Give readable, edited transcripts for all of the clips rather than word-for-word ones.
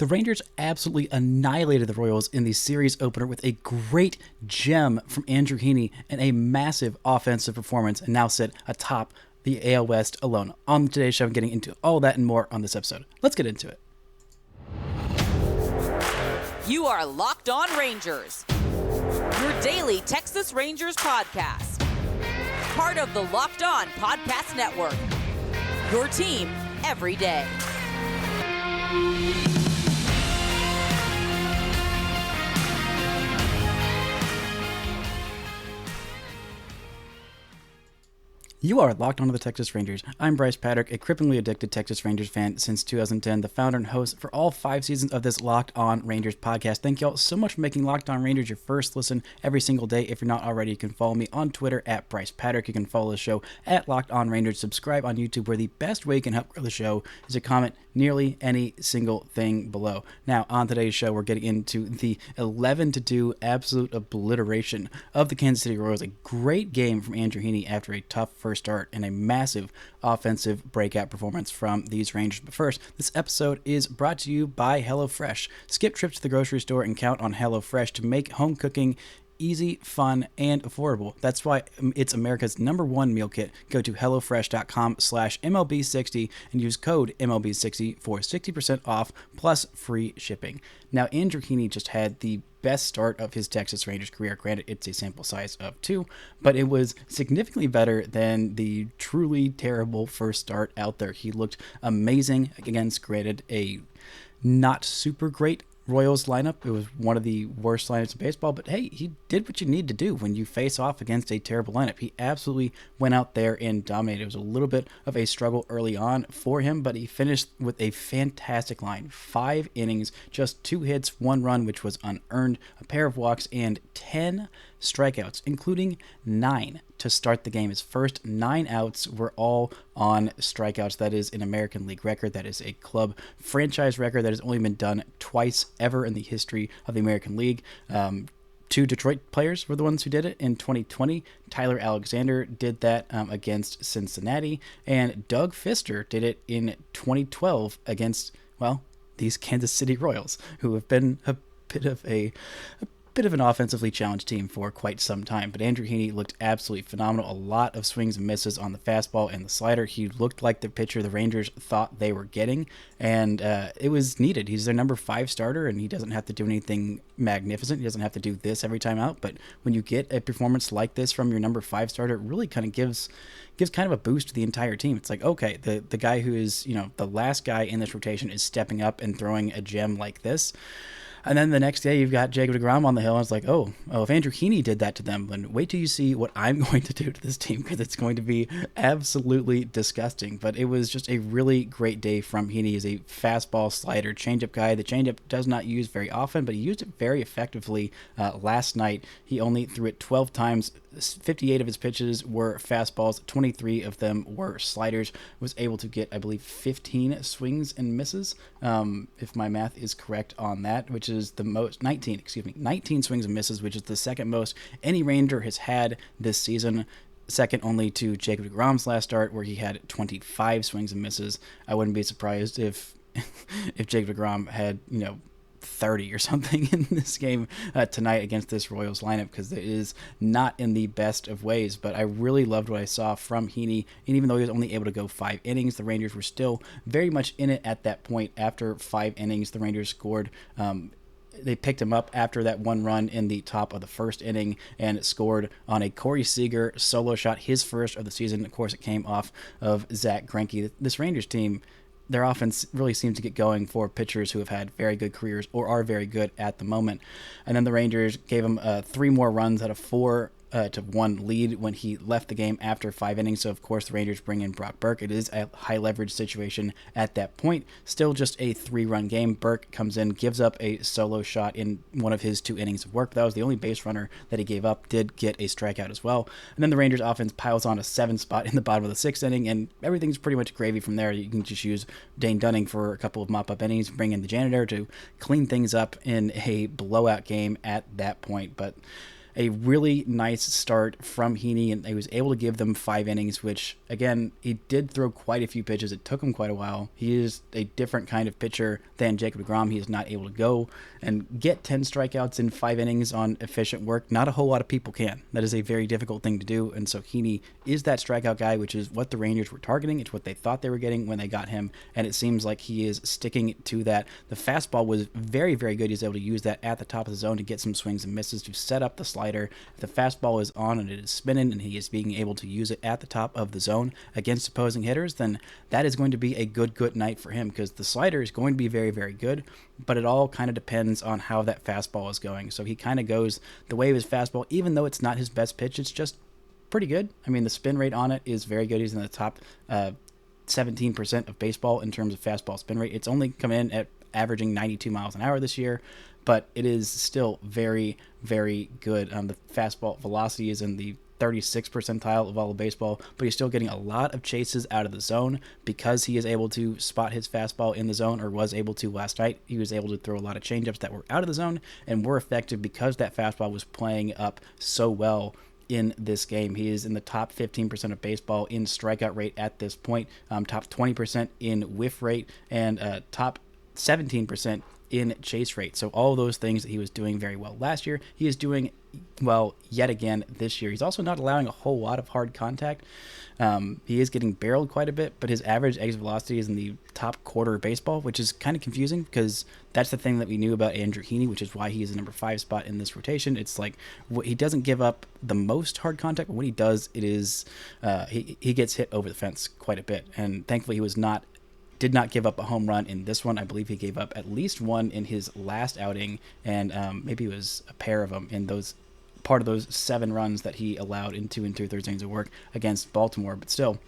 The Rangers absolutely annihilated the Royals in the series opener with a great gem from Andrew Heaney and a massive offensive performance, and now sit atop the AL West alone. On today's show, I'm getting into all that and more on this episode. Let's get into it. You are Locked On Rangers, your daily Texas Rangers podcast. Part of the Locked On Podcast Network, your team every day. You are locked onto the Texas Rangers. I'm Bryce Patrick, a cripplingly addicted Texas Rangers fan since 2010, the founder and host for all 5 seasons of this Locked On Rangers podcast. Thank y'all so much for making Locked On Rangers your first listen every single day. If you're not already, you can follow me on Twitter at Bryce Patrick. You can follow the show at Locked On Rangers. Subscribe on YouTube, where the best way you can help grow the show is to comment nearly any single thing below. Now, on today's show, we're getting into the 11-2 absolute obliteration of the Kansas City Royals. A great game from Andrew Heaney after a tough first start and a massive offensive breakout performance from these Rangers. But first, this episode is brought to you by HelloFresh. Skip trips to the grocery store and count on HelloFresh to make home cooking easy, fun, and affordable. That's why it's America's #1 meal kit. Go to HelloFresh.com/MLB60 and use code MLB60 for 60% off plus free shipping. Now, Andrew Heaney just had the best start of his Texas Rangers career. Granted, it's a sample size of 2, but it was significantly better than the truly terrible first start out there. He looked amazing against, granted, a not super great Royals lineup. It was one of the worst lineups in baseball, but hey, he did what you need to do when you face off against a terrible lineup. He absolutely went out there and dominated. It was a little bit of a struggle early on for him, but he finished with a fantastic line. 5 innings, just 2 hits, 1 run, which was unearned, a pair of walks, and 10 strikeouts, including 9 to start the game. His first 9 outs were all on strikeouts. That is an American League record. That is a club franchise record that has only been done twice ever in the history of the American League. 2 Detroit players were the ones who did it in 2020. Tyler Alexander did that against Cincinnati, and Doug Fister did it in 2012 against, well, these Kansas City Royals, who have been a bit of an offensively challenged team for quite some time. But Andrew Heaney looked absolutely phenomenal. A lot of swings and misses on the fastball and the slider. He looked like the pitcher the Rangers thought they were getting, and it was needed. He's their number 5 starter, and he doesn't have to do anything magnificent. He doesn't have to do this every time out, but when you get a performance like this from your number 5 starter, it really kind of gives kind of a boost to the entire team. It's like, okay, the guy who is, the last guy in this rotation is stepping up and throwing a gem like this. And then the next day, you've got Jacob deGrom on the hill, and it's like, oh, if Andrew Heaney did that to them, then wait till you see what I'm going to do to this team, because it's going to be absolutely disgusting. But it was just a really great day from Heaney. He's a fastball, slider, changeup guy. The changeup does not use very often, but he used it very effectively last night. He only threw it 12 times. 58 of his pitches were fastballs, 23 of them were sliders. Was able to get, I believe, 15 swings and misses, if my math is correct on that, which is the most, 19 swings and misses, which is the second most any Ranger has had this season, second only to Jacob deGrom's last start, where he had 25 swings and misses. I wouldn't be surprised if Jacob deGrom had, 30 or something in this game tonight against this Royals lineup, because it is not in the best of ways. But I really loved what I saw from Heaney, and even though he was only able to go 5 innings, the Rangers were still very much in it at that point. After 5 innings, the Rangers scored. They picked him up after that 1 run in the top of the first inning and scored on a Corey Seager solo shot, his first of the season. Of course, it came off of Zach Greinke. This Rangers team, their offense really seems to get going for pitchers who have had very good careers or are very good at the moment. And then the Rangers gave him 3 more runs out of 4 to 1 lead when he left the game after 5 innings. So, of course, the Rangers bring in Brock Burke. It is a high-leverage situation at that point. Still just a 3-run game. Burke comes in, gives up a solo shot in one of his 2 innings of work. That was the only base runner that he gave up, did get a strikeout as well. And then the Rangers offense piles on a 7 spot in the bottom of the 6th inning, and everything's pretty much gravy from there. You can just use Dane Dunning for a couple of mop-up innings, bring in the janitor to clean things up in a blowout game at that point. But a really nice start from Heaney, and he was able to give them 5 innings, which, again, he did throw quite a few pitches. It took him quite a while. He is a different kind of pitcher than Jacob deGrom. He is not able to go and get 10 strikeouts in 5 innings on efficient work. Not a whole lot of people can. That is a very difficult thing to do, and so Heaney is that strikeout guy, which is what the Rangers were targeting. It's what they thought they were getting when they got him, and it seems like he is sticking to that. The fastball was very, very good. He was able to use that at the top of the zone to get some swings and misses to set up the slider. If the fastball is on and it is spinning and he is being able to use it at the top of the zone against opposing hitters, then that is going to be a good night for him, because the slider is going to be very, very good, but it all kind of depends on how that fastball is going. So he kind of goes the way of his fastball, even though it's not his best pitch, it's just pretty good. I mean, the spin rate on it is very good. He's in the top 17% of baseball in terms of fastball spin rate. It's only come in at averaging 92 miles an hour this year, but it is still very, very good. The fastball velocity is in the 36th percentile of all of baseball, but he's still getting a lot of chases out of the zone because he is able to spot his fastball in the zone, or was able to last night. He was able to throw a lot of changeups that were out of the zone and were effective because that fastball was playing up so well in this game. He is in the top 15% of baseball in strikeout rate at this point, top 20% in whiff rate, and top 17% in chase rate. So all those things that he was doing very well last year, he is doing well yet again this year. He's also not allowing a whole lot of hard contact. He is getting barreled quite a bit, but his average exit velocity is in the top quarter of baseball, which is kind of confusing because that's the thing that we knew about Andrew Heaney, which is why he is the number 5 spot in this rotation. It's like he doesn't give up the most hard contact, but when he does, it is he gets hit over the fence quite a bit. And thankfully, he did not give up a home run in this one. I believe he gave up at least one in his last outing, and maybe it was a pair of them in those part of those 7 runs that he allowed in 2 2/3 innings of work against Baltimore. But still,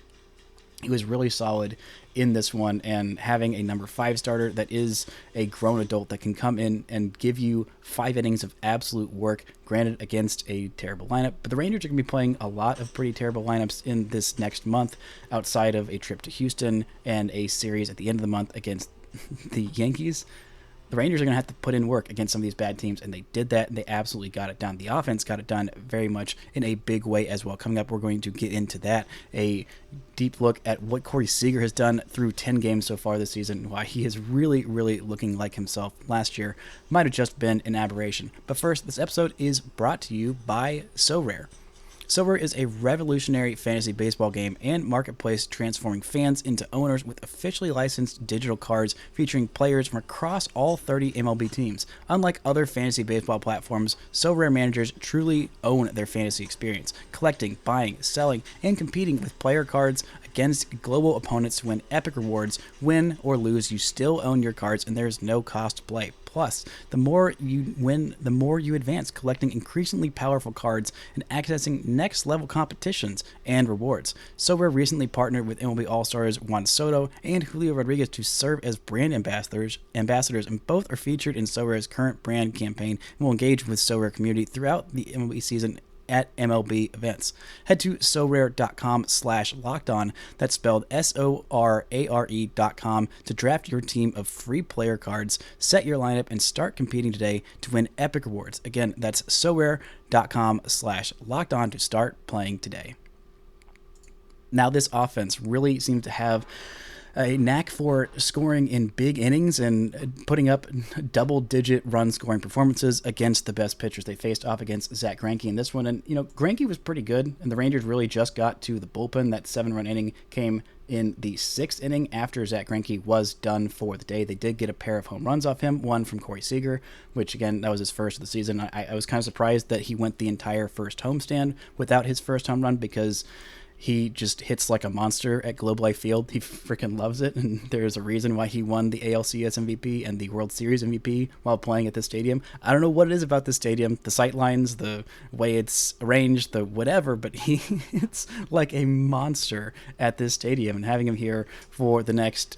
he was really solid in this one, and having a number 5 starter that is a grown adult that can come in and give you 5 innings of absolute work, granted against a terrible lineup. But the Rangers are going to be playing a lot of pretty terrible lineups in this next month, outside of a trip to Houston and a series at the end of the month against the Yankees. The Rangers are going to have to put in work against some of these bad teams, and they did that, and they absolutely got it done. The offense got it done very much in a big way as well. Coming up, we're going to get into that, a deep look at what Corey Seager has done through 10 games so far this season, and why he is really, really looking like himself. Last year might have just been an aberration. But first, this episode is brought to you by SoRare. SoRare is a revolutionary fantasy baseball game and marketplace transforming fans into owners with officially licensed digital cards featuring players from across all 30 MLB teams. Unlike other fantasy baseball platforms, SoRare managers truly own their fantasy experience, collecting, buying, selling, and competing with player cards against global opponents to win epic rewards. Win or lose, you still own your cards, and there's no cost to play. Plus, the more you win, the more you advance, collecting increasingly powerful cards and accessing next-level competitions and rewards. SoRare recently partnered with MLB All-Stars Juan Soto and Julio Rodriguez to serve as brand ambassadors, and both are featured in SoRare's current brand campaign and will engage with SoRare community throughout the MLB season at MLB events. Head to sorare.com/lockedon, that's spelled SORARE.com, to draft your team of free player cards, set your lineup, and start competing today to win epic rewards. Again, that's sorare.com/lockedon to start playing today. Now, this offense really seems to have a knack for scoring in big innings and putting up double-digit run-scoring performances against the best pitchers. They faced off against Zach Greinke in this one, and Greinke was pretty good, and the Rangers really just got to the bullpen. That 7-run inning came in the 6th inning after Zach Greinke was done for the day. They did get a pair of home runs off him, one from Corey Seager, which, again, that was his first of the season. I was kind of surprised that he went the entire first homestand without his first home run, because he just hits like a monster at Globe Life Field. He freaking loves it, and there's a reason why he won the ALCS MVP and the World Series MVP while playing at this stadium. I don't know what it is about this stadium, the sight lines, the way it's arranged, the whatever, but it's like a monster at this stadium, and having him here for the next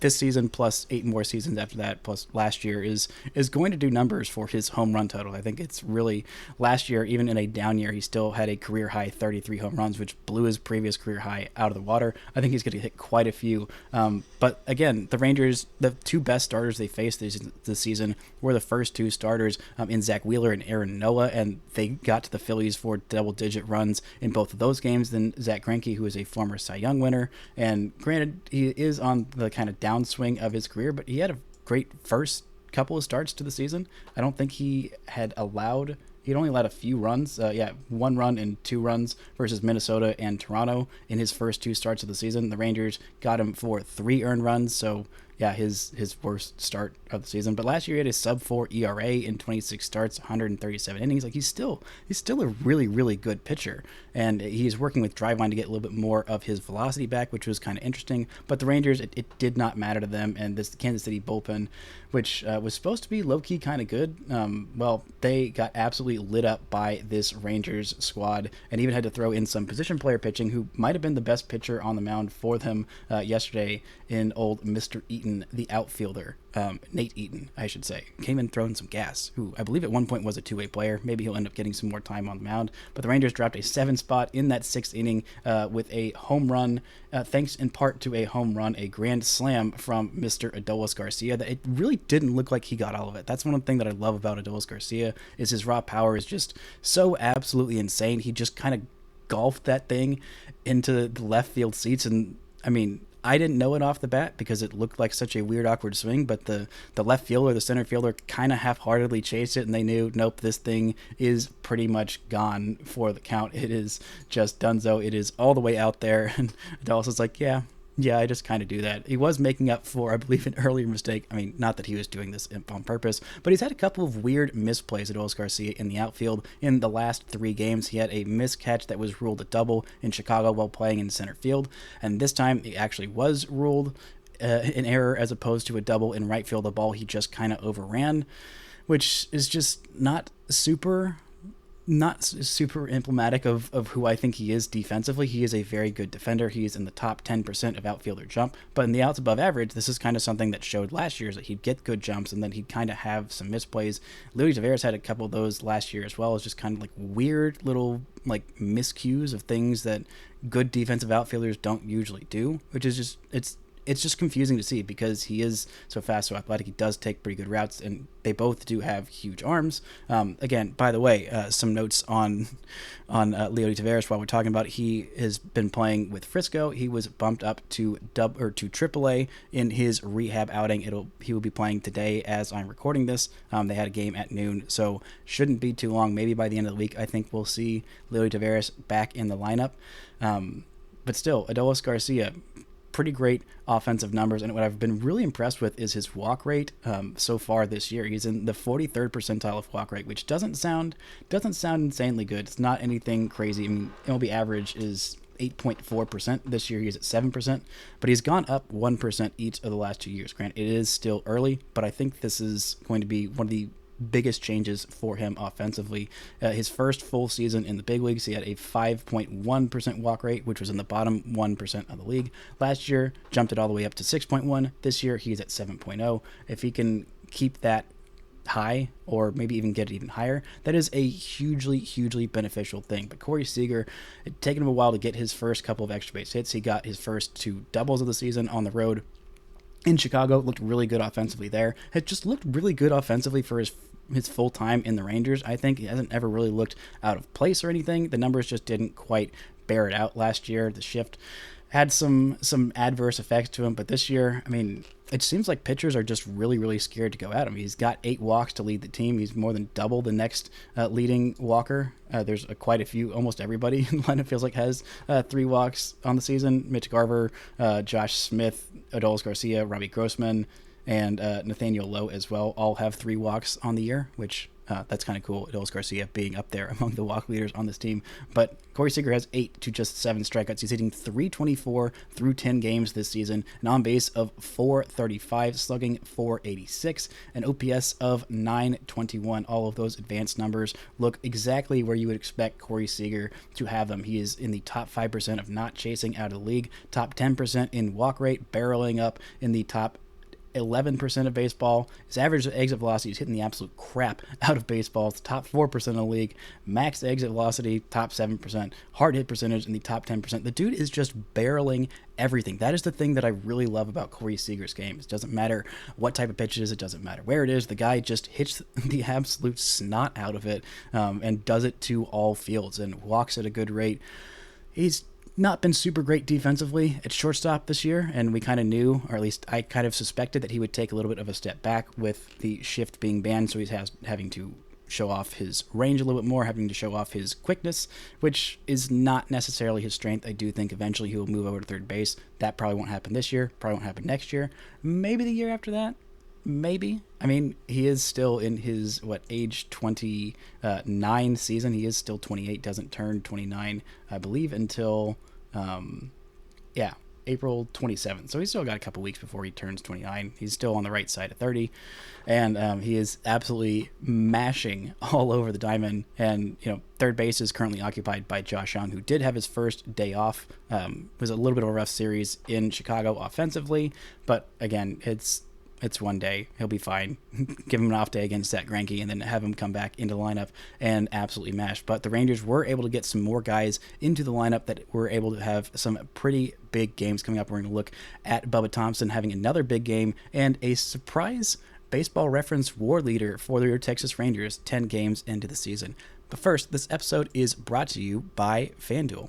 this season plus 8 more seasons after that plus last year is going to do numbers for his home run total. I think it's really, last year, even in a down year, he still had a career high 33 home runs, which blew his previous career high out of the water. I think he's going to hit quite a few. But again, the Rangers, the two best starters they faced this season were the first two starters in Zach Wheeler and Aaron Noah, and they got to the Phillies for double-digit runs in both of those games. Then Zach Greinke, who is a former Cy Young winner, and granted, he is on the kind of downswing of his career, but he had a great first couple of starts to the season. I don't think he'd only allowed a few runs. 1 run and 2 runs versus Minnesota and Toronto in his first 2 starts of the season. The Rangers got him for 3 earned runs, so yeah, his worst start of the season. But last year he had a sub-4 ERA in 26 starts, 137 innings. Like he's still a really, really good pitcher, and he's working with Driveline to get a little bit more of his velocity back, which was kind of interesting. But the Rangers, it did not matter to them, and this Kansas City bullpen, which was supposed to be low-key kind of good, well, they got absolutely lit up by this Rangers squad, and even had to throw in some position player pitching, who might have been the best pitcher on the mound for them yesterday in old Mr. Eaton, the outfielder. Nate Eaton, I should say, came in throwing some gas, who I believe at one point was a two-way player. Maybe he'll end up getting some more time on the mound. But the Rangers dropped a 7 spot in that 6th inning with a home run, thanks in part to a home run, a grand slam from Mr. Adolis Garcia, that it really didn't look like he got all of it. That's one thing that I love about Adolis Garcia, is his raw power is just so absolutely insane. He just kind of golfed that thing into the left field seats, and I mean, I didn't know it off the bat because it looked like such a weird, awkward swing, but the left fielder, the center fielder, kind of half-heartedly chased it, and they knew, nope, this thing is pretty much gone for the count. It is just donezo. It is all the way out there, and Dallas is like, yeah, I just kind of do that. He was making up for, I believe, an earlier mistake. I mean, not that he was doing this on purpose, but he's had a couple of weird misplays at Adolis Garcia in the outfield. In the last 3 games, he had a miscatch that was ruled a double in Chicago while playing in center field, and this time it actually was ruled an error as opposed to a double in right field. The ball he just kind of overran, which is just not super emblematic of who I think he is defensively. He is a very good defender. He is in the top 10% of outfielder jump, but in the outs above average, this is kind of something that showed last year, is that he'd get good jumps and then he'd kind of have some misplays. Leody Taveras had a couple of those last year as well, as just kind of like weird little like miscues of things that good defensive outfielders don't usually do, which is just, it's just confusing to see because he is so fast, so athletic. He does take pretty good routes, and they both do have huge arms. Again, by the way, some notes on Leody Taveras while we're talking about it. He has been playing with Frisco. He was bumped up to AAA in his rehab outing. He will be playing today as I'm recording this. They had a game at noon, so shouldn't be too long. Maybe by the end of the week, I think we'll see Leody Taveras back in the lineup. But still, Adolis Garcia, pretty great offensive numbers, and what I've been really impressed with is his walk rate so far this year. He's in the 43rd percentile of walk rate, which doesn't sound insanely good. It's not anything crazy. I mean, MLB average is 8.4%. This year he's at 7%, but he's gone up 1% each of the last 2 years. Granted, it is still early, but I think this is going to be one of the biggest changes for him offensively. His first full season in the big leagues, he had a 5.1% walk rate, which was in the bottom 1% of the league. Last year, jumped it all the way up to 6.1. This year, he's at 7.0. If he can keep that high, or maybe even get it even higher, that is a hugely beneficial thing. But Corey Seager, it taken him a while to get his first couple of extra base hits. He got his first 2 doubles of the season on the road in Chicago. Looked really good offensively there. Had just looked really good offensively for his full time in the Rangers. I think he hasn't ever really looked out of place or anything. The numbers just didn't quite bear it out last year. The shift had some adverse effects to him, but this year, I mean, it seems like pitchers are just really scared to go at him. He's got 8 walks to lead the team. He's more than double the next leading walker. There's quite a few. Almost everybody in the lineup feels like has 3 walks on the season. Mitch Garver, Josh Smith, Adolis Garcia, Robbie Grossman, and Nathaniel Lowe as well all have 3 walks on the year, which that's kind of cool. Adolis Garcia being up there among the walk leaders on this team. But Corey Seager has 8 to just 7 strikeouts. He's hitting .324 through 10 games this season, an on base of .435, slugging .486, an OPS of .921. All of those advanced numbers look exactly where you would expect Corey Seager to have them. He is in the top 5% of not chasing out of the league, top 10% in walk rate, barreling up in the top 11% of baseball. His average exit velocity is hitting the absolute crap out of baseball. It's top 4% of the league. Max exit velocity, top 7%. Hard hit percentage in the top 10%. The dude is just barreling everything. That is the thing that I really love about Corey Seager's game. It doesn't matter what type of pitch it is. It doesn't matter where it is. The guy just hits the absolute snot out of it and does it to all fields and walks at a good rate. He's not been super great defensively at shortstop this year, and we kind of knew, or at least I kind of suspected, that he would take a little bit of a step back with the shift being banned, so he's having to show off his range a little bit more, having to show off his quickness, which is not necessarily his strength. I do think eventually he will move over to third base. That probably won't happen this year, probably won't happen next year, maybe the year after that. Maybe. I mean, he is still in his, age 29 season. He is still 28, doesn't turn 29, I believe, until, April 27th. So he's still got a couple weeks before he turns 29. He's still on the right side of 30. And he is absolutely mashing all over the diamond. And, third base is currently occupied by Josh Young, who did have his first day off. It was a little bit of a rough series in Chicago offensively. But, again, it's one day. He'll be fine. Give him an off day against Zach Greinke and then have him come back into the lineup and absolutely mash. But the Rangers were able to get some more guys into the lineup that were able to have some pretty big games coming up. We're going to look at Bubba Thompson having another big game and a surprise Baseball Reference WAR leader for your Texas Rangers 10 games into the season. But first, this episode is brought to you by FanDuel.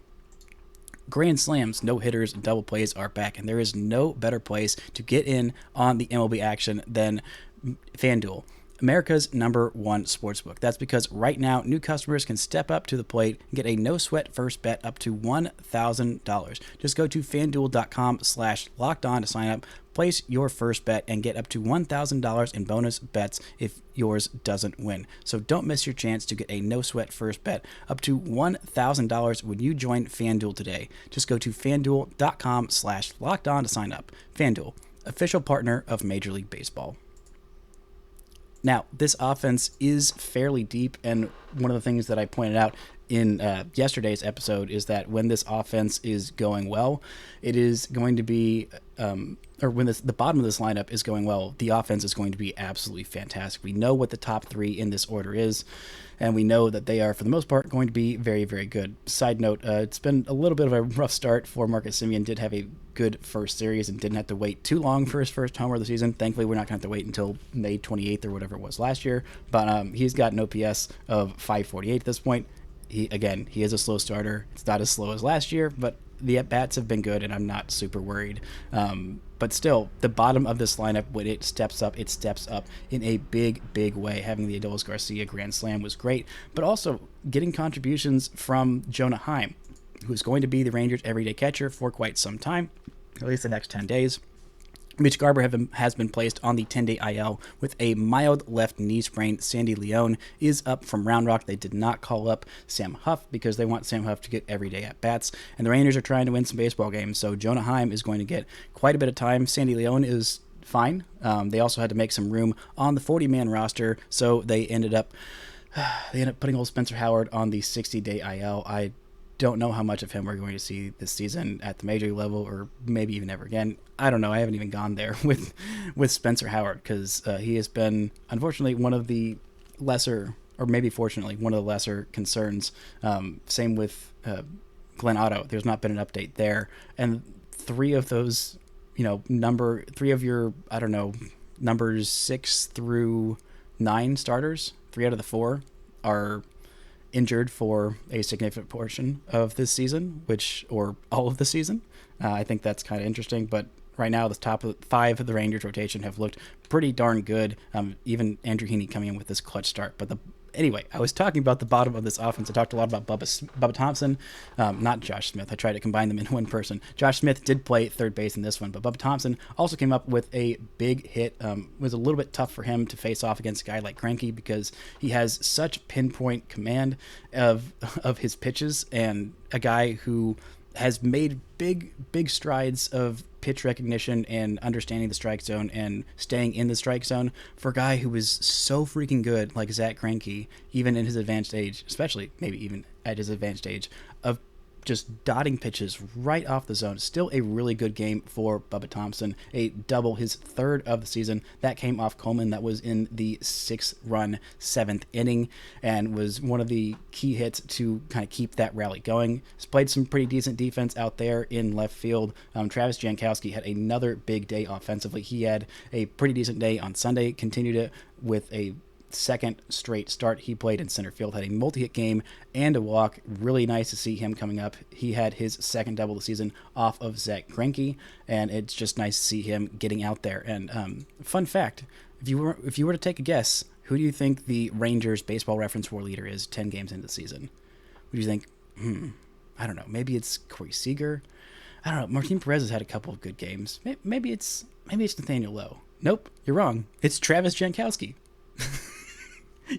Grand slams, no hitters, and double plays are back, and there is no better place to get in on the MLB action than FanDuel, America's #1 sportsbook. That's because right now, new customers can step up to the plate and get a no-sweat first bet up to $1,000. Just go to FanDuel.com/lockedon to sign up, place your first bet, and get up to $1,000 in bonus bets if yours doesn't win. So don't miss your chance to get a no-sweat first bet up to $1,000 when you join FanDuel today. Just go to FanDuel.com/lockedon to sign up. FanDuel, official partner of Major League Baseball. Now, this offense is fairly deep, and one of the things that I pointed out in yesterday's episode is that when this offense is going well, it is going to be, or when the bottom of this lineup is going well, the offense is going to be absolutely fantastic. We know what the top 3 in this order is, and we know that they are, for the most part, going to be very, very good. Side note, it's been a little bit of a rough start for Marcus Semien. Did have a good first series and didn't have to wait too long for his first homer of the season. Thankfully, we're not going to have to wait until May 28th or whatever it was last year, but he's got an OPS of .548 at this point. He is a slow starter. It's not as slow as last year, but the at-bats have been good, and I'm not super worried. But still, the bottom of this lineup, when it steps up in a big, big way. Having the Adolis Garcia grand slam was great, but also getting contributions from Jonah Heim, who's going to be the Rangers' everyday catcher for quite some time, at least the next 10 days. Mitch Garber has been placed on the 10-day IL with a mild left knee sprain. Sandy Leone is up from Round Rock. They did not call up Sam Huff because they want Sam Huff to get everyday at-bats, and the Rangers are trying to win some baseball games, so Jonah Heim is going to get quite a bit of time. Sandy Leone is fine. They also had to make some room on the 40-man roster, so they ended up putting old Spencer Howard on the 60-day IL. I don't know how much of him we're going to see this season at the major league level, or maybe even ever again. I don't know. I haven't even gone there with Spencer Howard because he has been, unfortunately, one of the lesser, or maybe fortunately, one of the lesser concerns. Same with Glenn Otto. There's not been an update there. And 3 of those, numbers 6 through 9 starters, 3 out of the 4 are injured for a significant portion of this season, or all of the season. I think that's kind of interesting, but right now the top 5 of the Rangers rotation have looked pretty darn good. Even Andrew Heaney coming in with this clutch start, but Anyway, I was talking about the bottom of this offense. I talked a lot about Bubba Thompson, not Josh Smith. I tried to combine them in one person. Josh Smith did play third base in this one, but Bubba Thompson also came up with a big hit. It was a little bit tough for him to face off against a guy like Greinke because he has such pinpoint command of his pitches, and a guy who has made big strides of pitch recognition and understanding the strike zone and staying in the strike zone for a guy who was so freaking good like Zach Greinke, even in his advanced age, especially maybe even at his advanced age, of just dotting pitches right off the zone. Still a really good game for Bubba Thompson, a double, his third of the season. That came off Coleman. That was in the 6-run 7th inning and was one of the key hits to kind of keep that rally going. He's played some pretty decent defense out there in left field. Travis Jankowski had another big day offensively. He had a pretty decent day on Sunday, continued it with a second straight start. He played in center field, had a multi-hit game and a walk. Really nice to see him coming up. He had his second double of the season off of Zach Greinke, and it's just nice to see him getting out there. And fun fact, if you were to take a guess, who do you think the Rangers Baseball Reference WAR leader is 10 games into the season? Would you think? I don't know. Maybe it's Corey Seager. I don't know. Martin Perez has had a couple of good games. Maybe it's Nathaniel Lowe. Nope, you're wrong. It's Travis Jankowski.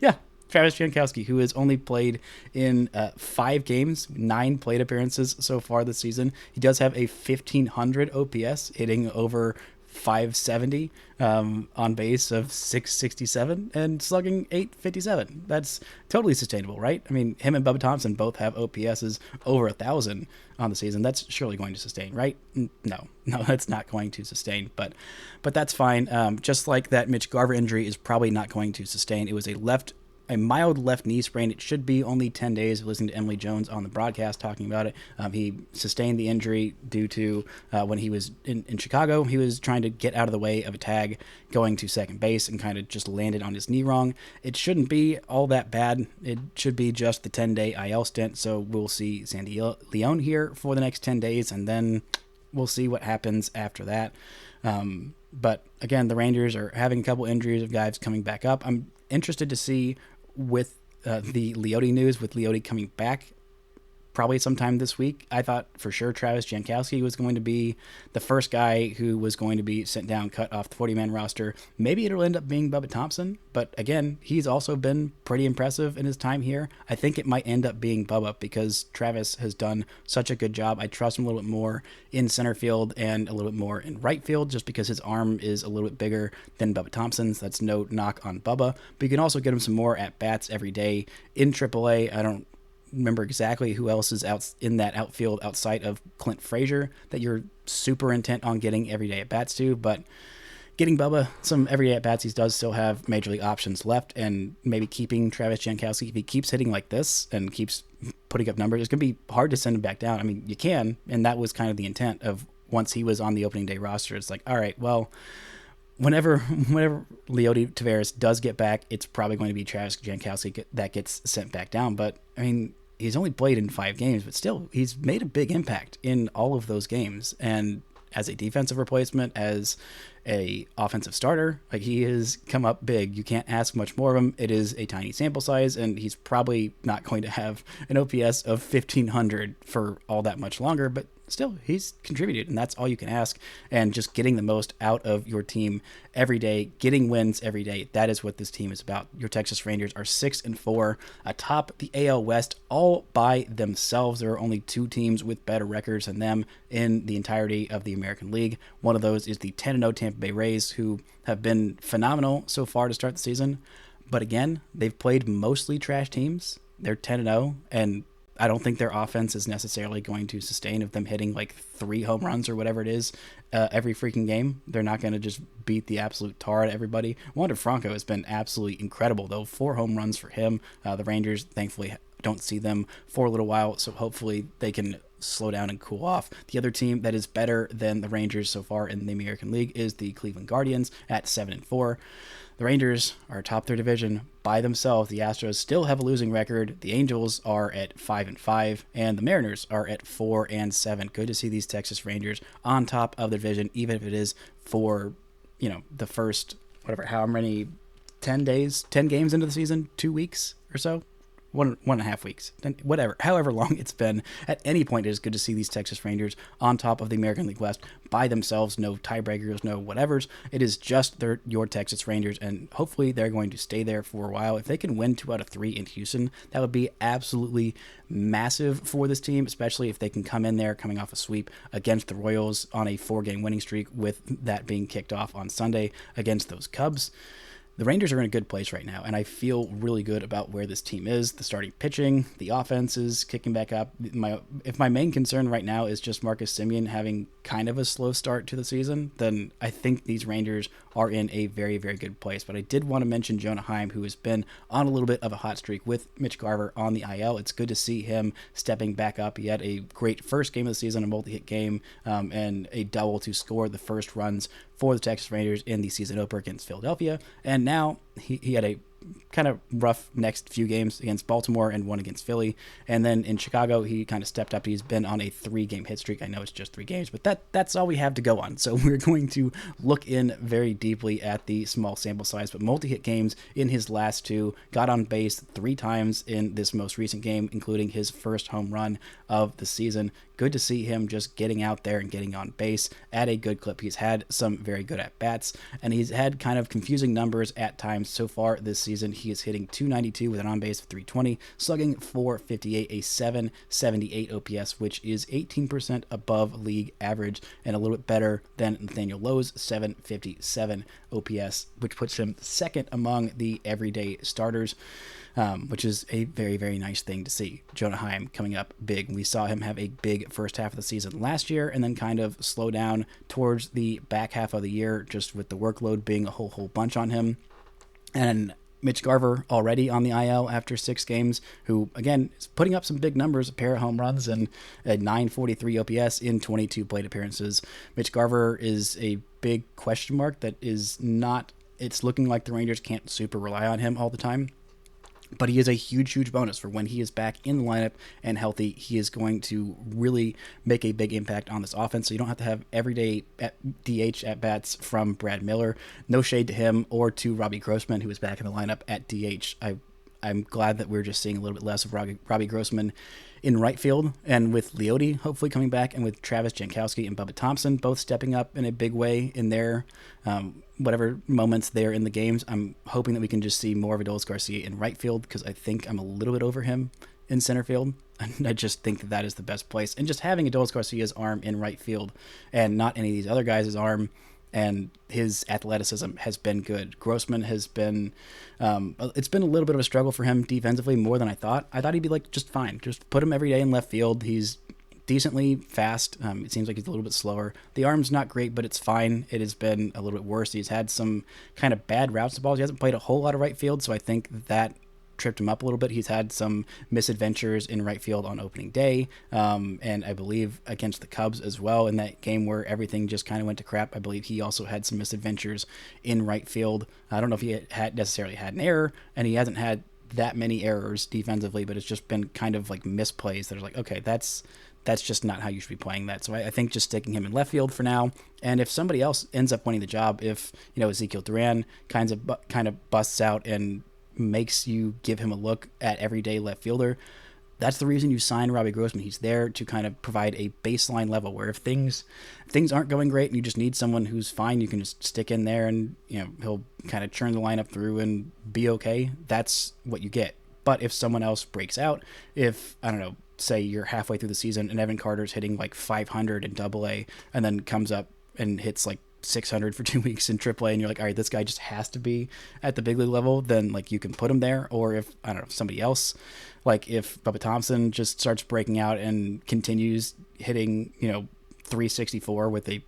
Yeah, Travis Jankowski, who has only played in 5 games, 9 plate appearances so far this season. He does have a 1,500 OPS, hitting over 570 on base of 667 and slugging 857. That's totally sustainable, right? I mean, him and Bubba Thompson both have OPSs over 1,000 on the season. That's surely going to sustain, right? No, that's not going to sustain, but that's fine. Just like that Mitch Garver injury is probably not going to sustain. It was a mild left knee sprain. It should be only 10 days. Listening to Emily Jones on the broadcast talking about it. He sustained the injury due to when he was in Chicago, he was trying to get out of the way of a tag going to second base and kind of just landed on his knee wrong. It shouldn't be all that bad. It should be just the 10-day IL stint. So we'll see Sandy Leon here for the next 10 days, and then we'll see what happens after that. But again, the Rangers are having a couple injuries of guys coming back up. I'm interested to see with the Leote news, with Leote coming back probably sometime this week. I thought for sure Travis Jankowski was going to be the first guy who was going to be sent down, cut off the 40-man roster. Maybe it'll end up being Bubba Thompson, but again, he's also been pretty impressive in his time here. I think it might end up being Bubba because Travis has done such a good job. I trust him a little bit more in center field and a little bit more in right field just because his arm is a little bit bigger than Bubba Thompson's. That's no knock on Bubba, but you can also get him some more at-bats every day in AAA. I don't remember exactly who else is out in that outfield outside of Clint Frazier that you're super intent on getting everyday at bats to, but getting Bubba some everyday at bats, he does still have major league options left, and maybe keeping Travis Jankowski, if he keeps hitting like this and keeps putting up numbers, it's gonna be hard to send him back down. I mean, you can, and that was kind of the intent of once he was on the opening day roster. It's like, all right, well, whenever Leote Taveras does get back, it's probably going to be Travis Jankowski that gets sent back down. But I mean, he's only played in 5 games, but still, he's made a big impact in all of those games. And as a defensive replacement, as a offensive starter, like, he has come up big. You can't ask much more of him. It is a tiny sample size, and he's probably not going to have an OPS of 1,500 for all that much longer, but still, he's contributed, and that's all you can ask. And just getting the most out of your team every day, getting wins every day, that is what this team is about. Your Texas Rangers are 6-4 atop the AL West all by themselves. There are only 2 teams with better records than them in the entirety of the American League. One of those is the 10-0 Tampa Bay Rays, who have been phenomenal so far to start the season. But again, they've played mostly trash teams. They're 10-0, and I don't think their offense is necessarily going to sustain of them hitting like 3 home runs or whatever it is every freaking game. They're not going to just beat the absolute tar out of everybody. Wander Franco has been absolutely incredible, though. 4 home runs for him. The Rangers, thankfully, don't see them for a little while, so hopefully they can slow down and cool off. The other team that is better than the Rangers so far in the American League is the Cleveland Guardians at 7-4. The Rangers are atop their division by themselves. The Astros still have a losing record. The Angels are at 5-5, and the Mariners are at 4-7. Good to see these Texas Rangers on top of the division, even if it is for, the first, however many 10 games into the season, 2 weeks. or so. 1.5 weeks, whatever, however long it's been. At any point, it is good to see these Texas Rangers on top of the American League West by themselves. No tiebreakers, no whatevers. It is just your Texas Rangers, and hopefully they're going to stay there for a while. If they can win 2 out of 3 in Houston, that would be absolutely massive for this team, especially if they can come in there coming off a sweep against the Royals on a 4-game winning streak, with that being kicked off on Sunday against those Cubs. The Rangers are in a good place right now, and I feel really good about where this team is. The starting pitching, the offense is kicking back up. If my main concern right now is just Marcus Semien having kind of a slow start to the season, then I think these Rangers are in a very, very good place. But I did want to mention Jonah Heim, who has been on a little bit of a hot streak with Mitch Garver on the IL. It's good to see him stepping back up. He had a great first game of the season, a multi-hit game, and a double to score the first runs for the Texas Rangers in the season opener against Philadelphia. And now he had a kind of rough next few games against Baltimore and one against Philly. And then in Chicago, he kind of stepped up. He's been on a 3-game hit streak. I know it's just 3 games, but that's all we have to go on. So we're going to look in very deeply at the small sample size, but multi-hit games in his last 2, got on base 3 times in this most recent game, including his first home run of the season. Good to see him just getting out there and getting on base at a good clip. He's had some very good at-bats, and he's had kind of confusing numbers at times so far this season. He is hitting .292 with an on-base of .320, slugging .458, a .778 OPS, which is 18% above league average and a little bit better than Nathaniel Lowe's .757 OPS, which puts him second among the everyday starters. Which is a very, very nice thing to see. Jonah Heim coming up big. We saw him have a big first half of the season last year and then kind of slow down towards the back half of the year, just with the workload being a whole bunch on him. And Mitch Garver already on the IL after 6 games, who, again, is putting up some big numbers, a pair of home runs and a .943 OPS in 22 plate appearances. Mitch Garver is a big question mark that is not, it's looking like the Rangers can't super rely on him all the time. But he is a huge, huge bonus for when he is back in the lineup and healthy. He is going to really make a big impact on this offense. So you don't have to have everyday DH at-bats from Brad Miller. No shade to him or to Robbie Grossman, who is back in the lineup at DH. I'm glad that we're just seeing a little bit less of Robbie Grossman in right field, and with Leote hopefully coming back, and with Travis Jankowski and Bubba Thompson both stepping up in a big way in their whatever moments they're in the games. I'm hoping that we can just see more of Adolis Garcia in right field, because I think I'm a little bit over him in center field. I just think that is the best place. And just having Adolis Garcia's arm in right field and not any of these other guys' arm, and his athleticism has been good. Grossman has been, it's been a little bit of a struggle for him defensively, more than I thought. I thought he'd be like just fine. Just put him every day in left field. He's decently fast. It seems like he's a little bit slower. The arm's not great, but it's fine. It has been a little bit worse. He's had some kind of bad routes to balls. He hasn't played a whole lot of right field, so I think that tripped him up a little bit. He's had some misadventures in right field on opening day, and I believe against the Cubs as well, in that game where everything just kind of went to crap. I believe he also had some misadventures in right field. I don't know if he had necessarily had an error, and he hasn't had that many errors defensively, but it's just been kind of like misplays that are like, okay, that's just not how you should be playing that. So I think just sticking him in left field for now. And if somebody else ends up winning the job, if Ezekiel Duran kind of busts out and makes you give him a look at everyday left fielder, that's the reason you sign Robbie Grossman. He's there to kind of provide a baseline level where if things aren't going great and you just need someone who's fine, you can just stick in there and he'll kind of churn the lineup through and be okay. That's what you get. But if someone else breaks out, if say you're halfway through the season and Evan Carter's hitting like 500 in AA and then comes up and hits like 600 for 2 weeks in AAA, and you're like, all right, this guy just has to be at the big league level, then like you can put him there. Or if somebody else, like if Bubba Thompson just starts breaking out and continues hitting 364 with a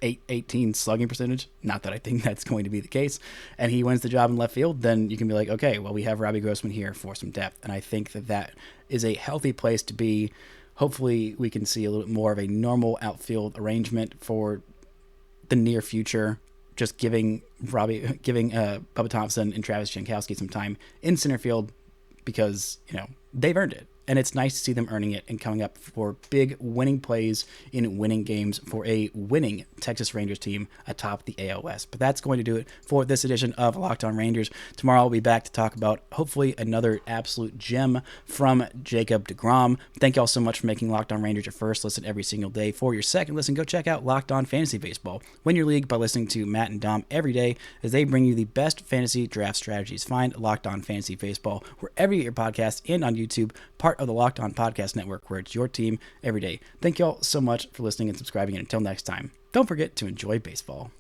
818 slugging percentage, not that I think that's going to be the case, and he wins the job in left field, then you can be like, okay, well, we have Robbie Grossman here for some depth. And I think that is a healthy place to be. Hopefully we can see a little bit more of a normal outfield arrangement for the near future, just giving Bubba Thompson and Travis Jankowski some time in center field, because they've earned it. and it's nice to see them earning it and coming up for big winning plays in winning games for a winning Texas Rangers team atop the AL West. But that's going to do it for this edition of Locked On Rangers. Tomorrow I'll be back to talk about hopefully another absolute gem from Jacob deGrom. Thank you all so much for making Locked On Rangers your first listen every single day. For your second listen, go check out Locked On Fantasy Baseball. Win your league by listening to Matt and Dom every day as they bring you the best fantasy draft strategies. Find Locked On Fantasy Baseball wherever you get your podcasts and on YouTube, part of the Locked On Podcast Network, where it's your team every day. Thank you all so much for listening and subscribing, and until next time, don't forget to enjoy baseball.